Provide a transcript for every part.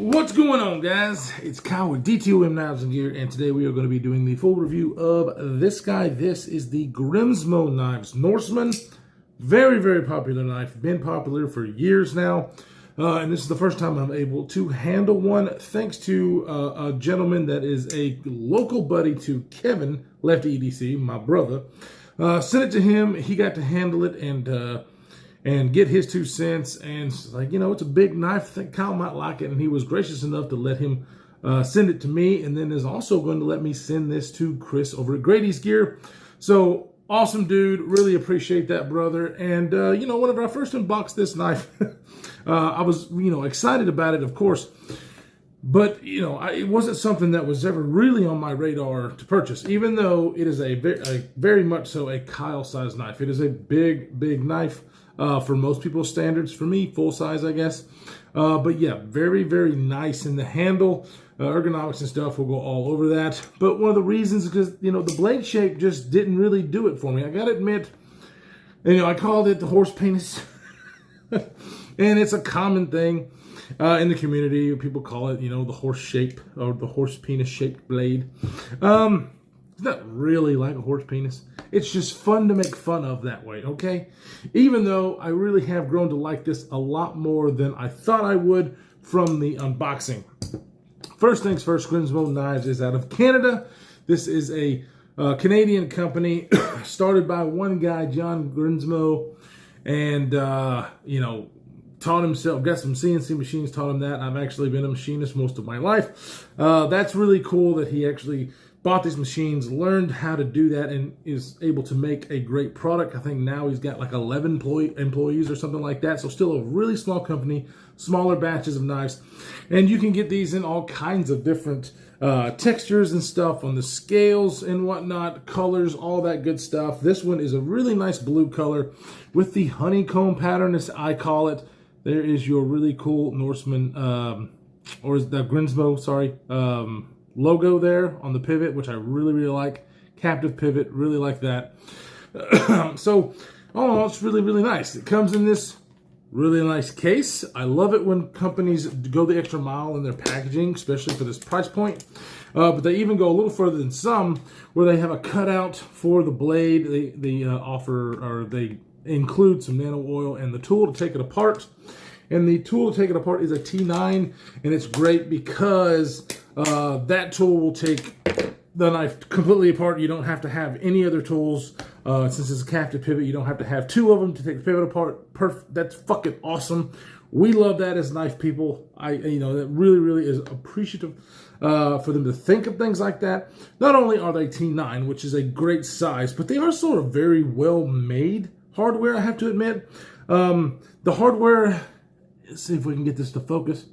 What's going on, guys? It's Kyle with DTOM Knives and Gear, and today we are going to be doing the full review of this guy. This is the Grimsmo Norseman. Very, very popular knife. Been popular for years now. And this is the first time I'm able to handle one, thanks to a gentleman that is a local buddy to Kevin, Lefty EDC, my brother. Sent it to him. He got to handle it and get his 2 cents. And like, you know, it's a big knife. I think Kyle might like it. And he was gracious enough to let him send it to me. And then is also going to let me send this to Chris over at Grady's Gear. So awesome dude. Really appreciate that, brother. And, you know, whenever I first unboxed this knife, I was, you know, excited about it, of course. But, you know, it wasn't something that was ever really on my radar to purchase, even though it is a very much so a Kyle-sized knife. It is a big, big knife for most people's standards. For me, full size, I guess. But yeah, very, very nice in the handle. Ergonomics and stuff will go all over that. But one of the reasons is because, you know, the blade shape just didn't really do it for me. I got to admit, you know, I called it the horse penis. And it's a common thing in the community. People call it, you know, the horse shape or the horse penis shaped blade. It's not really like a horse penis. It's just fun to make fun of that way, okay? Even though I really have grown to like this a lot more than I thought I would from the unboxing. First things first, Grimsmo Knives is out of Canada. This is a Canadian company started by one guy, John Grimsmo, and, you know, taught himself, got some CNC machines, taught him that. I've actually been a machinist most of my life. That's really cool that he actually bought these machines, learned how to do that, and is able to make a great product. I think now he's got like 11 employees or something like that. So still a really small company, smaller batches of knives. And you can get these in all kinds of different textures and stuff on the scales and whatnot, colors, all that good stuff. This one is a really nice blue color with the honeycomb pattern, as I call it. There is your really cool Norseman, or is that Grimsmo, sorry, logo there on the pivot, which I really, really like. Captive pivot, really like that. So, all in all, it's really, really nice. It comes in this really nice case. I love it when companies go the extra mile in their packaging, especially for this price point. But they even go a little further than some, where they have a cutout for the blade. They offer, or they include some nano oil and the tool to take it apart. And the tool to take it apart is a T9, and it's great because that tool will take the knife completely apart. You don't have to have any other tools. Since it's a captive pivot, you don't have to have 2 of them to take the pivot apart. That's fucking awesome. We love that as knife people. You know, that really, really is appreciative for them to think of things like that. Not only are they T9, which is a great size, but they are sort of very well made hardware, I have to admit. The hardware, let's see if we can get this to focus.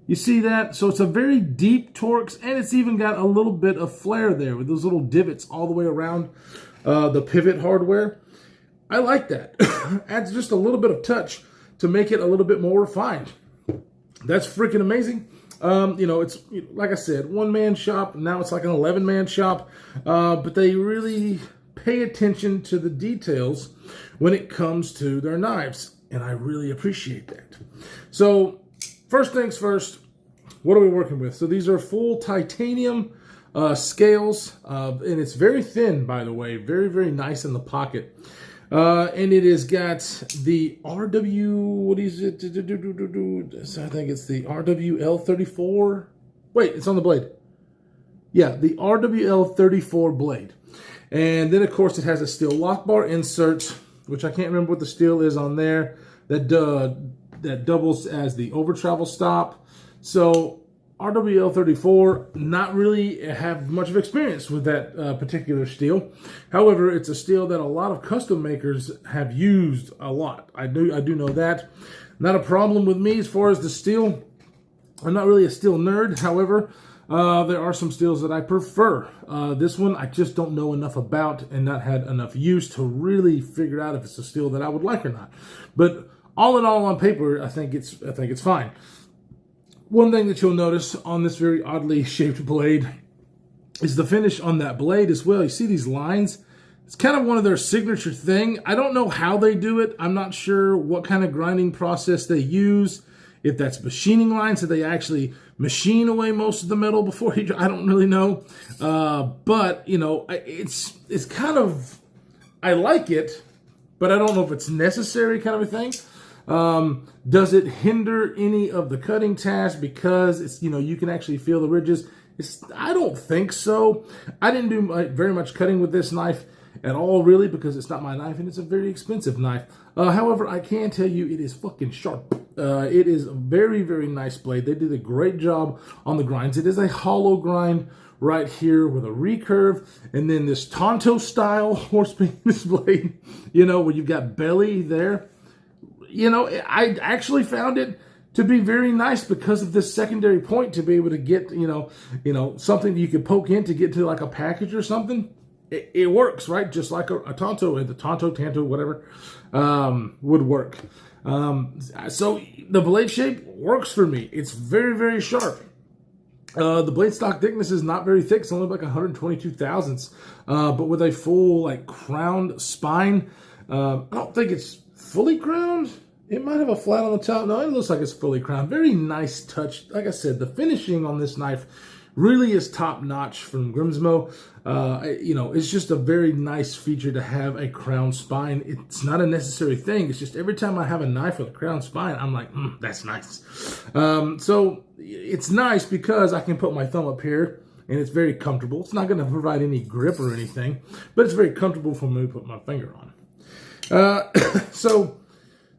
You see that? So it's a very deep Torx, and it's even got a little bit of flare there with those little divots all the way around the pivot hardware. I like that. Adds just a little bit of touch to make it a little bit more refined. That's freaking amazing. You know, it's, like I said, one-man shop. Now it's like an 11-man shop. But they really pay attention to the details when it comes to their knives, and I really appreciate that. So first things first, what are we working with? So these are full titanium scales, and it's very thin, by the way, very, very nice in the pocket. And it has got the RW, what is it? I think it's the RWL34. Wait, it's on the blade. Yeah, the RWL34 blade. And then, of course, it has a steel lock bar insert, which I can't remember what the steel is on there, that doubles as the over travel stop. So RWL34, not really have much of experience with that particular steel. However, it's a steel that a lot of custom makers have used a lot. I do know that. Not a problem with me as far as the steel. I'm not really a steel nerd. However, there are some steels that I prefer. This one I just don't know enough about and not had enough use to really figure out if it's a steel that I would like or not. But all in all, on paper, I think it's fine. One thing that you'll notice on this very oddly shaped blade is the finish on that blade as well. You see these lines? It's kind of one of their signature thing. I don't know how they do it. I'm not sure what kind of grinding process they use. If that's machining lines that they actually machine away most of the metal before he, I don't really know. But, you know, it's kind of, I like it, but I don't know if it's necessary kind of a thing. Does it hinder any of the cutting task because it's, you know, you can actually feel the ridges? I don't think so. I didn't do very much cutting with this knife at all, really, because it's not my knife and it's a very expensive knife. However, I can tell you it is fucking sharp. It is a very, very nice blade. They did a great job on the grinds. It is a hollow grind right here with a recurve, and then this Tonto style horse penis blade, you know, where you've got belly there. You know, I actually found it to be very nice because of this secondary point to be able to get, you know, something that you could poke in to get to like a package or something. It works, right? Just like a Tonto, the Tanto, whatever, would work. So the blade shape works for me. It's very, very sharp. The blade stock thickness is not very thick. It's only like 122 thousandths. But with a full like crowned spine, I don't think it's fully crowned. It might have a flat on the top. No, it looks like it's fully crowned. Very nice touch. Like I said, the finishing on this knife really is top notch from Grimsmo. You know, it's just a very nice feature to have a crown spine. It's not a necessary thing. It's just every time I have a knife with a crown spine, I'm like, that's nice. So it's nice because I can put my thumb up here and it's very comfortable. It's not going to provide any grip or anything, but it's very comfortable for me to put my finger on. So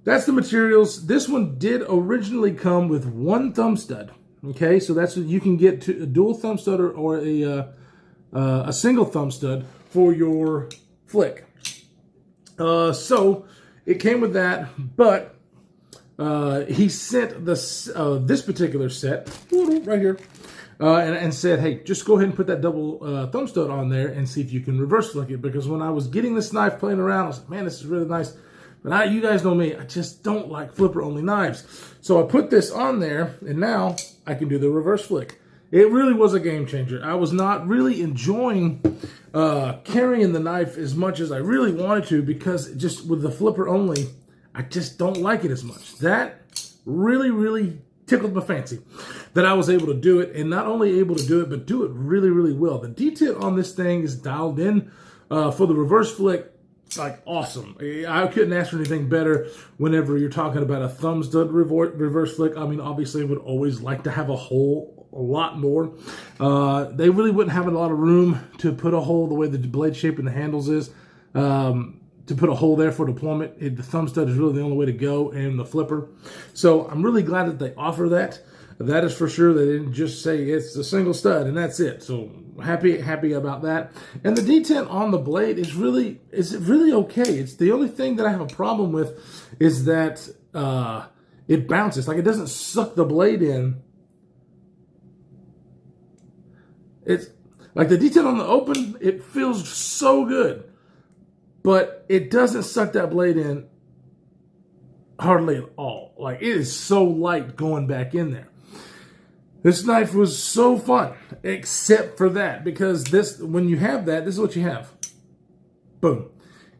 that's the materials. This one did originally come with one thumb stud. Okay, so that's what you can get to a dual thumb stud or a single thumb stud for your flick. So it came with that, but he sent this particular set right here and said, hey, just go ahead and put that double thumb stud on there and see if you can reverse flick it. Because when I was getting this knife playing around, I was like, man, this is really nice. But you guys know me, I just don't like flipper-only knives. So I put this on there, and now I can do the reverse flick. It really was a game changer. I was not really enjoying carrying the knife as much as I really wanted to because just with the flipper-only, I just don't like it as much. That really, really tickled my fancy that I was able to do it, and not only able to do it, but do it really, really well. The detail on this thing is dialed in for the reverse flick. Like awesome. I couldn't ask for anything better whenever you're talking about a thumb stud reverse flick. I mean, obviously I would always like to have a lot more. They really wouldn't have a lot of room to put a hole the way the blade shape and the handles is. To put a hole there for deployment. The thumb stud is really the only way to go, and the flipper. So I'm really glad that they offer that. That is for sure. They didn't just say it's a single stud and that's it. So happy about that. And the detent on the blade is really okay. It's the only thing that I have a problem with is that it bounces. Like it doesn't suck the blade in. It's like the detent on the open, it feels so good, but it doesn't suck that blade in hardly at all. Like it is so light going back in there. This knife was so fun, except for that, because when you have that, this is what you have. Boom.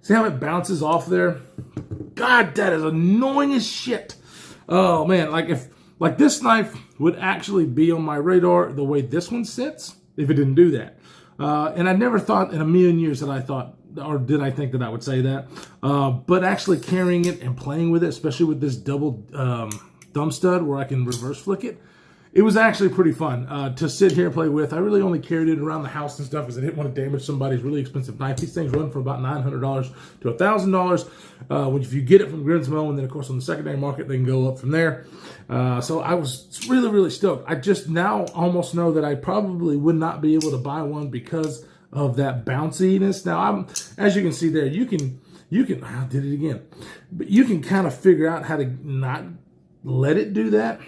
See how it bounces off there? God, that is annoying as shit. Oh man, like this knife would actually be on my radar the way this one sits if it didn't do that. And I never thought in a million years that I thought, or did I think that I would say that. But actually carrying it and playing with it, especially with this double thumb stud where I can reverse flick it, it was actually pretty fun to sit here and play with. I really only carried it around the house and stuff because I didn't want to damage somebody's really expensive knife. These things run for about $900 to $1,000 if you get it from Grimsmo, and then of course on the secondary market they can go up from there. So I was really, really stoked. I just now almost know that I probably would not be able to buy one because of that bounciness. Now, as you can see there, you can I did it again, but you can kind of figure out how to not let it do that,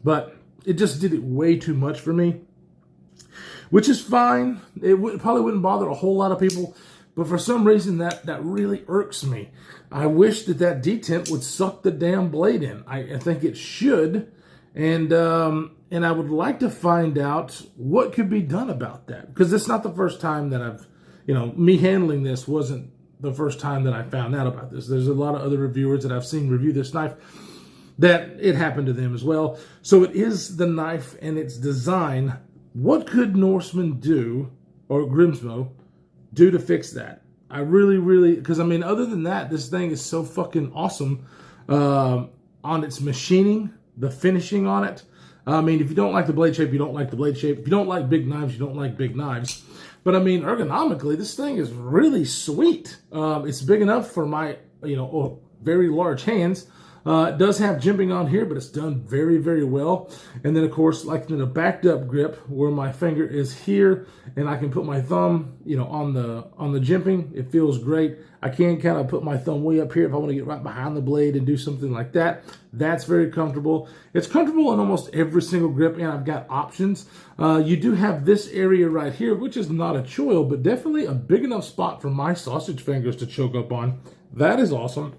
but it just did it way too much for me, which is fine. It probably wouldn't bother a whole lot of people, but for some reason that really irks me. I wish that detent would suck the damn blade in. I think it should, and I would like to find out what could be done about that, because it's not the first time that me handling this wasn't the first time that I found out about this. There's a lot of other reviewers that I've seen review this knife, that it happened to them as well. So it is the knife and its design. What could Norseman do, or Grimsmo, do to fix that? I really, because I mean, other than that, this thing is so fucking awesome on its machining, the finishing on it. I mean, if you don't like the blade shape, you don't like the blade shape. If you don't like big knives, you don't like big knives. But I mean, ergonomically, this thing is really sweet. It's big enough for my, very large hands. It does have jimping on here, but it's done very well. And then, of course, like in a backed up grip where my finger is here and I can put my thumb, on the jimping. It feels great. I can kind of put my thumb way up here if I want to get right behind the blade and do something like that. That's very comfortable. It's comfortable in almost every single grip, and I've got options. You do have this area right here, which is not a choil, but definitely a big enough spot for my sausage fingers to choke up on. That is awesome.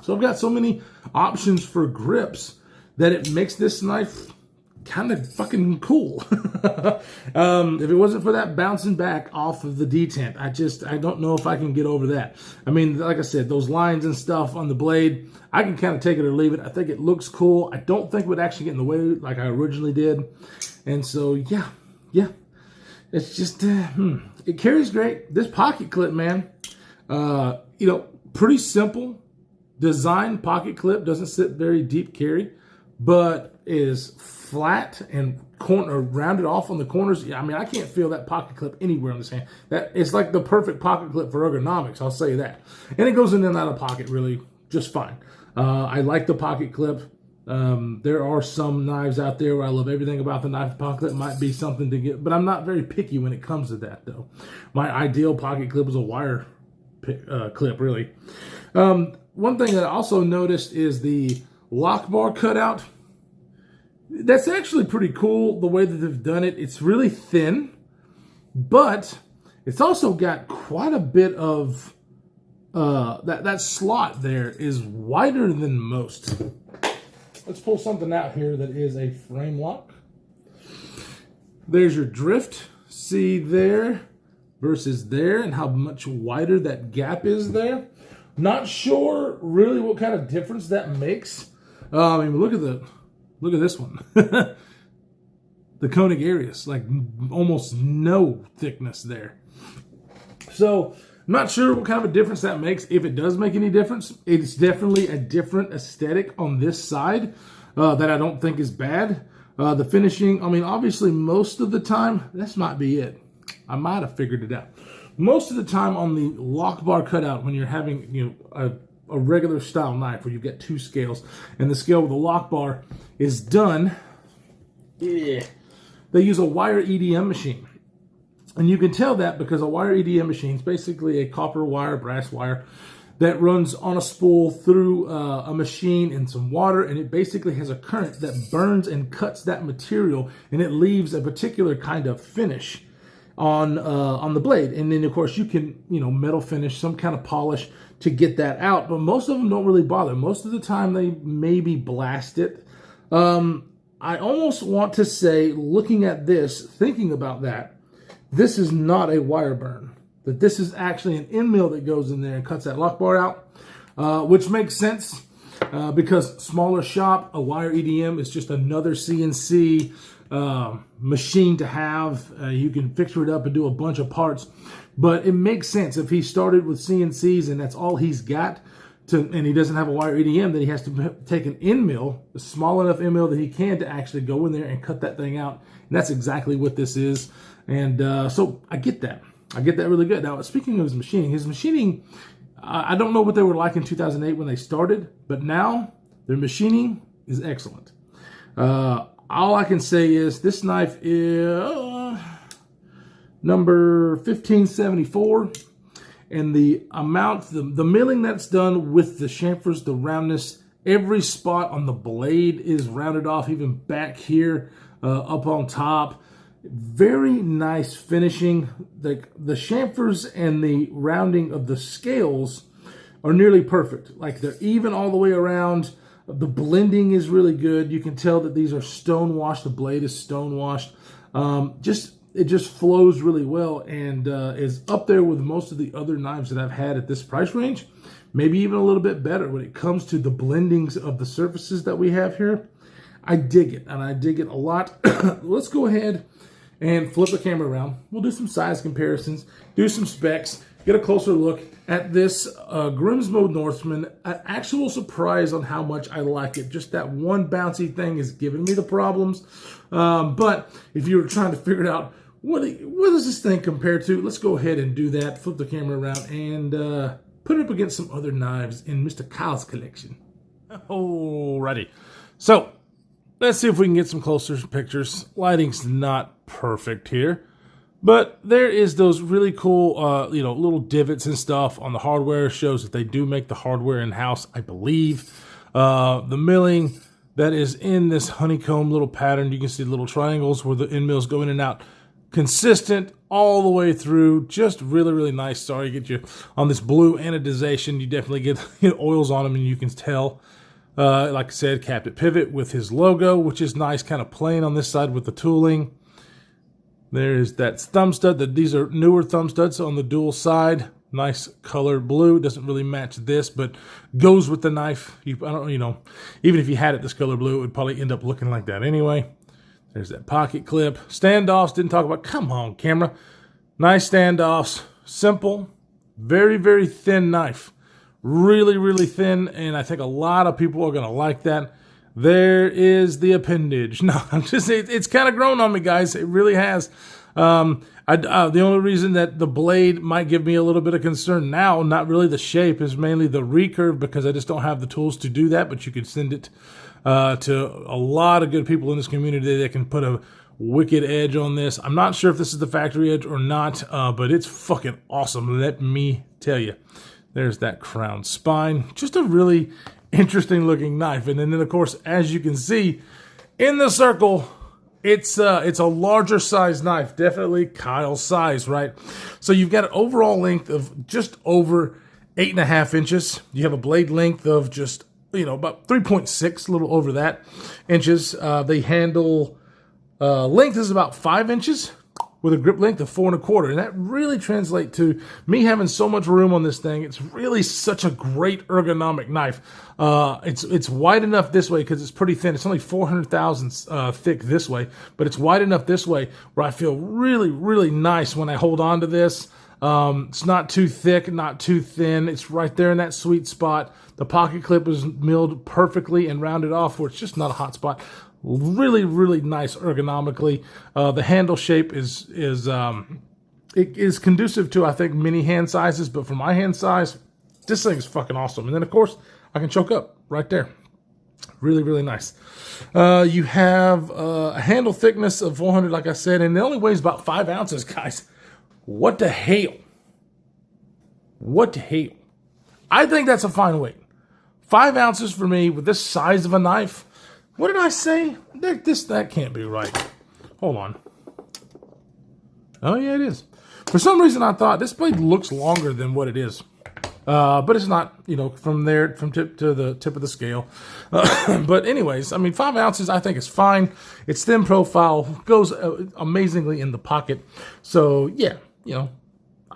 So I've got so many options for grips that it makes this knife kind of fucking cool. If it wasn't for that bouncing back off of the detent, I don't know if I can get over that. I mean, like I said, those lines and stuff on the blade, I can kind of take it or leave it. I think it looks cool. I don't think it would actually get in the way like I originally did. And so, yeah. It's just, it carries great. This pocket clip, man, pretty simple design pocket clip, doesn't sit very deep carry, but is flat and rounded off on the corners. I mean, I can't feel that pocket clip anywhere on this hand. That it's like the perfect pocket clip for ergonomics, I'll say that. And it goes in and out of pocket really just fine. I like the pocket clip. There are some knives out there where I love everything about the knife pocket clip. Might be something to get, but I'm not very picky when it comes to that though. My ideal pocket clip is a wire clip, really. One thing that I also noticed is the lock bar cutout. That's actually pretty cool the way that they've done it. It's really thin, but it's also got quite a bit of that slot there is wider than most. Let's pull something out here that is a frame lock. There's your drift. See there versus there and how much wider that gap is there. Not sure really what kind of difference that makes. I mean, look at this one. The Koenig Arius, like almost no thickness there. So I'm not sure what kind of a difference that makes. If it does make any difference, it's definitely a different aesthetic on this side that I don't think is bad. The finishing, I mean, obviously most of the time, this might be it. I might have figured it out. Most of the time on the lock bar cutout, when you're having a regular style knife where you get two scales, and the scale with the lock bar is done, they use a wire EDM machine. And you can tell that because a wire EDM machine is basically a copper wire, brass wire, that runs on a spool through a machine and some water, and it basically has a current that burns and cuts that material, and it leaves a particular kind of finish on the blade. And then of course you can metal finish, some kind of polish to get that out, but most of them don't really bother. Most of the time they maybe blast it. I almost want to say, looking at this, thinking about that, this is not a wire burn, that this is actually an end mill that goes in there and cuts that lock bar out, which makes sense because smaller shop, a wire EDM is just another CNC machine to have. You can fixture it up and do a bunch of parts, but it makes sense if he started with CNCs and that's all he's got and he doesn't have a wire EDM, then he has to take an end mill, a small enough end mill that he can to actually go in there and cut that thing out. And that's exactly what this is. And so I get that. I get that really good. Now, speaking of his machining, I don't know what they were like in 2008 when they started, but now their machining is excellent. All I can say is this knife is number 1574, and the amount, the milling that's done with the chamfers, the roundness, every spot on the blade is rounded off, even back here, up on top. Very nice finishing. The chamfers and the rounding of the scales are nearly perfect. Like they're even all the way around. The blending is really good. You can tell that these are stone washed. The blade is stone washed. Just it just flows really well and is up there with most of the other knives that I've had at this price range. Maybe even a little bit better when it comes to the blendings of the surfaces that we have here. I dig it, and I dig it a lot. Let's go ahead and flip the camera around. We'll do some size comparisons, do some specs, get a closer look at this Grimsmo Norseman. An actual surprise on how much I like it. Just that one bouncy thing is giving me the problems. But if you were trying to figure out what does this thing compare to, let's go ahead and do that. Flip the camera around and put it up against some other knives in Mr. Kyle's collection. Alrighty. So, let's see if we can get some closer pictures. Lighting's not perfect here. But there is those really cool, little divots and stuff on the hardware. Shows that they do make the hardware in-house, I believe. The milling that is in this honeycomb little pattern. You can see little triangles where the end mills go in and out. Consistent all the way through. Just really, really nice. Sorry, get you on this blue anodization. You definitely get oils on them, and you can tell. Like I said, capped at pivot with his logo, which is nice, kind of plain on this side with the tooling. There's that thumb stud. These are newer thumb studs on the dual side. Nice color blue. Doesn't really match this, but goes with the knife. Even if you had it this color blue, it would probably end up looking like that anyway. There's that pocket clip. Standoffs, didn't talk about. Come on, camera. Nice standoffs. Simple. Very, very thin knife. Really, really thin, and I think a lot of people are going to like that. There is the appendage. No, it's kind of grown on me, guys. It really has. The only reason that the blade might give me a little bit of concern now, not really the shape, is mainly the recurve, because I just don't have the tools to do that, but you could send it to a lot of good people in this community that can put a wicked edge on this. I'm not sure if this is the factory edge or not, but it's fucking awesome, let me tell you. There's that crown spine. Just a really interesting looking knife. And then of course, as you can see in the circle, it's a larger size knife. Definitely Kyle's size, right? So you've got an overall length of just over 8.5 inches. You have a blade length of just, about 3.6, a little over that inches. The handle length is about 5 inches. With a grip length of 4.25, and that really translates to me having so much room on this thing. It's really such a great ergonomic knife. It's wide enough this way because it's pretty thin. It's only 400 thousandths thick this way, but it's wide enough this way where I feel really, really nice when I hold on to this. It's not too thick, not too thin. It's right there in that sweet spot. The pocket clip is milled perfectly and rounded off where it's just not a hot spot. Really, really nice ergonomically. The handle shape is conducive to, I think, many hand sizes, but for my hand size, this thing is fucking awesome. And then, of course, I can choke up right there. Really, really nice. You have a handle thickness of 400, like I said, and it only weighs about 5 ounces, guys. What the hell? What the hell? I think that's a fine weight. 5 ounces for me with this size of a knife. What did I say? That can't be right. Hold on. Oh, yeah, it is. For some reason, I thought this blade looks longer than what it is. But it's not, from tip to the tip of the scale. But anyways, 5 ounces, I think is fine. It's thin profile, goes amazingly in the pocket. So, yeah,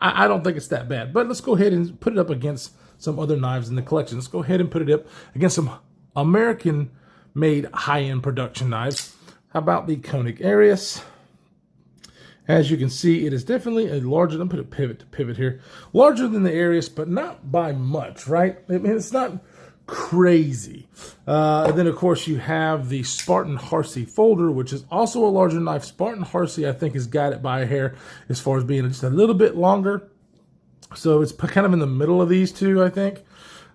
I don't think it's that bad. But let's go ahead and put it up against some other knives in the collection. Let's go ahead and put it up against some American-made high-end production knives. How about the Koenig Arius? As you can see, it is definitely a larger, let me put a pivot to pivot here, larger than the Arius, but not by much, right? It's not crazy. And then, of course, you have the Spartan Harsey folder, which is also a larger knife. Spartan Harsey, I think, is guided by a hair as far as being just a little bit longer. So it's kind of in the middle of these two, I think.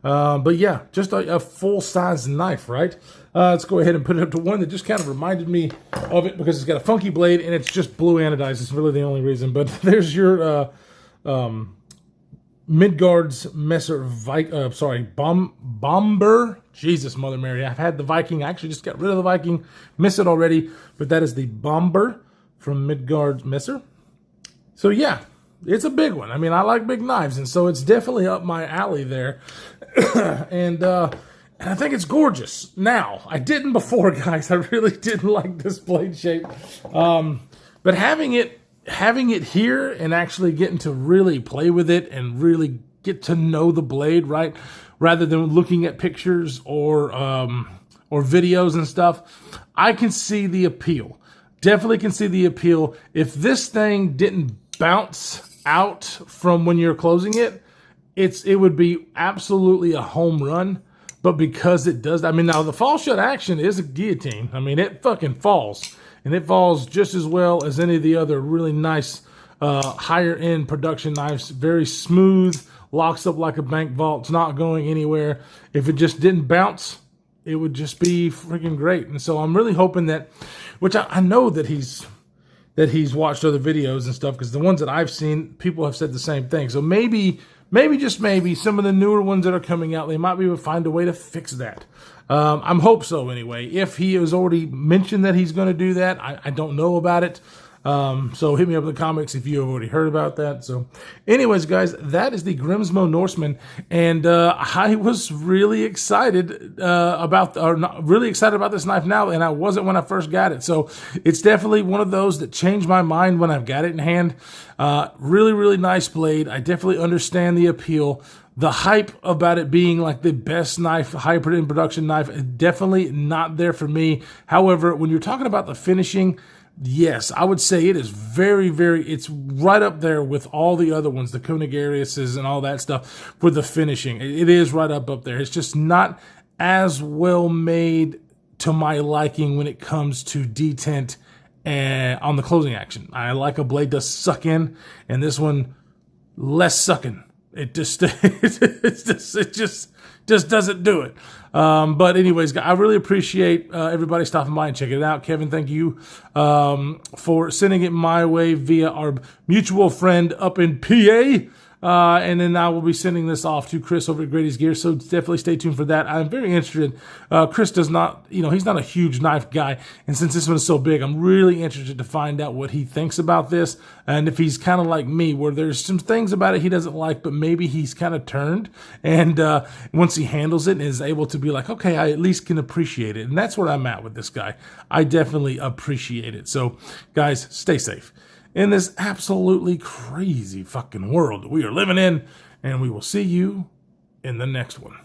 But yeah, just a full-size knife, right? Let's go ahead and put it up to one that just kind of reminded me of it because it's got a funky blade and it's just blue anodized. It's really the only reason. But there's your Midgard's Messer Bomber. Jesus, Mother Mary. I've had the Viking. I actually just got rid of the Viking. Miss it already. But that is the Bomber from Midgard's Messer. So yeah. It's a big one. I like big knives, and so it's definitely up my alley there. And I think it's gorgeous. Now, I didn't before, guys. I really didn't like this blade shape. But having it having it here and actually getting to really play with it and really get to know the blade, right? Rather than looking at pictures or videos and stuff, I can see the appeal. Definitely can see the appeal. If this thing didn't bounce out from when you're closing it, it would be absolutely a home run. But because it does, I mean, now the fall shut action is a guillotine. I mean, it fucking falls. And it falls just as well as any of the other really nice higher end production knives. Very smooth, locks up like a bank vault. It's not going anywhere. If it just didn't bounce, it would just be freaking great. And so I'm really hoping that, which I know that he's watched other videos and stuff, because the ones that I've seen, people have said the same thing. So maybe just maybe some of the newer ones that are coming out, they might be able to find a way to fix that. I'm hope so anyway. If he has already mentioned that he's going to do that, I don't know about it. So hit me up in the comments if you have already heard about that. So anyways, guys, that is the Grimsmo Norseman. And I was really excited really excited about this knife now, and I wasn't when I first got it. So it's definitely one of those that changed my mind when I've got it in hand. Really, really nice blade. I definitely understand the appeal. The hype about it being like the best knife, high in production knife, definitely not there for me. However, when you're talking about the finishing, yes, I would say it is very, very, it's right up there with all the other ones, the Conigariuses and all that stuff for the finishing. It is right up there. It's just not as well made to my liking when it comes to detent and on the closing action. I like a blade to suck in, and this one less sucking. It just just doesn't do it. But anyways, I really appreciate everybody stopping by and checking it out. Kevin, thank you for sending it my way via our mutual friend up in PA. And then I will be sending this off to Chris over at Grady's Gear, so definitely stay tuned for that. I'm very interested. Chris does not, he's not a huge knife guy, and since this one is so big, I'm really interested to find out what he thinks about this, and if he's kind of like me, where there's some things about it he doesn't like, but maybe he's kind of turned, and once he handles it and is able to be like, okay, I at least can appreciate it, and that's where I'm at with this guy. I definitely appreciate it. So, guys, stay safe in this absolutely crazy fucking world that we are living in, and we will see you in the next one.